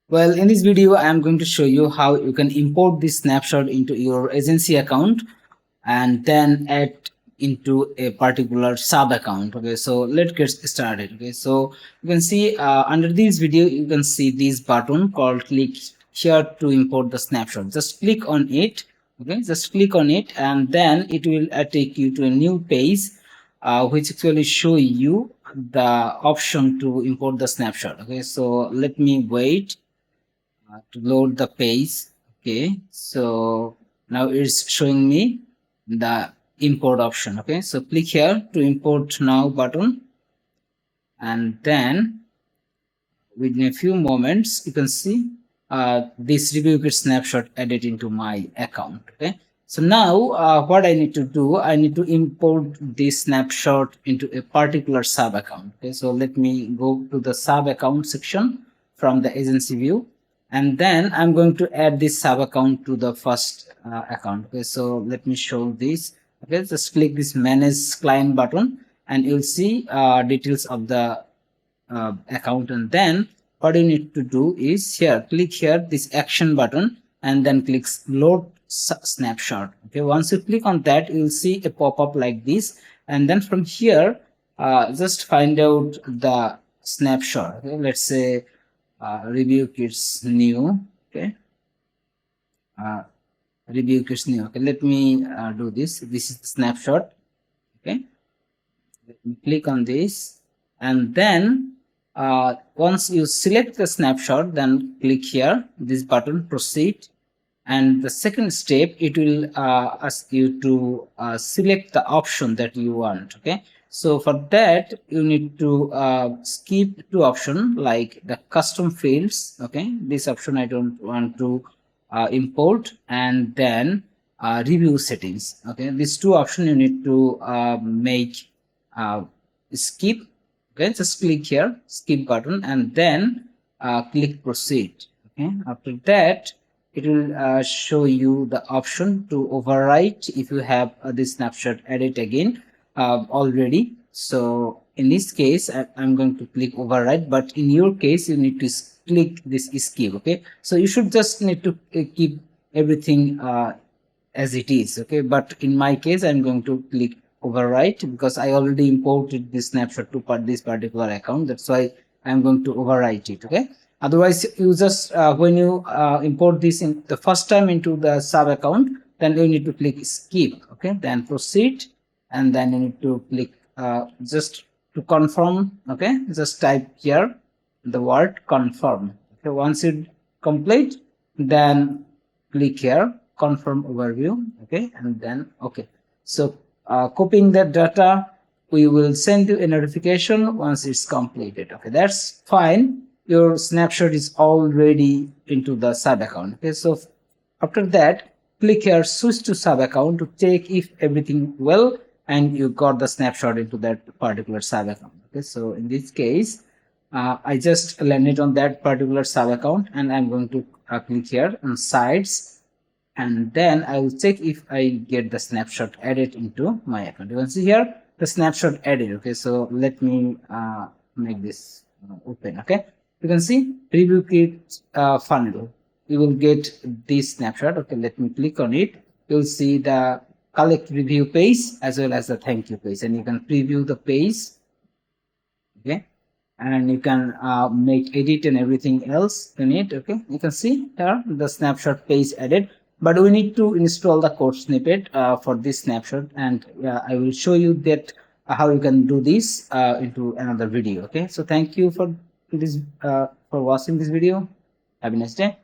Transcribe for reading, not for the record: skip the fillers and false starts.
Well, in this video, I am going to show you how you can import this snapshot into your agency account and then add into a particular sub account. Okay, so let's get started. Okay, so you can see under this video, you can see this button called click here to import the snapshot. Just click on it. Okay, just click on it and then it will take you to a new page which actually show you the option to import the snapshot. Okay, so let me wait to load the page. Okay, so now it's showing me the import option. Okay, so click here to import now button, and then within a few moments you can see this ReviewKits snapshot added into my account. Okay, so now what I need to do, I need to import this snapshot into a particular sub account. Okay, so let me go to the sub account section from the agency view, and then I'm going to add this sub account to the first account. Okay, so let me show this. Okay, just click this manage client button and you'll see details of the account, and then what you need to do is here click here this action button and then click load snapshot. Okay, once you click on that, you will see a pop-up like this, and then from here just find out the snapshot. Okay, let's say ReviewKits new. Okay, ReviewKits new. Okay, let me do this. This is the snapshot. Okay, let me click on this, and then once you select the snapshot, then click here this button proceed, and the second step it will ask you to select the option that you want. Okay, so for that you need to skip two options like the custom fields. Okay, this option I don't want to import, and then review settings. Okay, these two options you need to make skip. Okay, just click here skip button and then click proceed. Okay, after that it will show you the option to overwrite if you have this snapshot added again already. So in this case I'm going to click overwrite, but in your case you need to click this skip. Okay, so you should just need to keep everything as it is. Okay, but in my case I'm going to click overwrite because I already imported this snapshot to this particular account. That's why I'm going to overwrite it. Okay, otherwise you just when you import this in the first time into the sub account, then you need to click skip. Okay, then proceed, and then you need to click just to confirm. Okay, just type here the word confirm. Okay, once you complete, then click here confirm overview. Okay, and then okay, so copying that data, we will send you a notification once it's completed. Okay, that's fine. Your snapshot is already into the sub account. Okay, so after that click here switch to sub account to check if everything well and you got the snapshot into that particular sub account. Okay, so in this case I just landed on that particular sub account, and I'm going to click here on sites, and then I will check if I get the snapshot added into my account. You can see here the snapshot added. Okay, so let me make this open. Okay, you can see ReviewKits funnel. You will get this snapshot. Okay, let me click on it. You'll see the collect review page as well as the thank you page, and you can preview the page. Okay, and you can make edit and everything else in it. Okay, you can see here the snapshot page added, but we need to install the code snippet for this snapshot, and I will show you that how you can do this into another video. Okay, so thank you for this for watching this video. Have a nice day.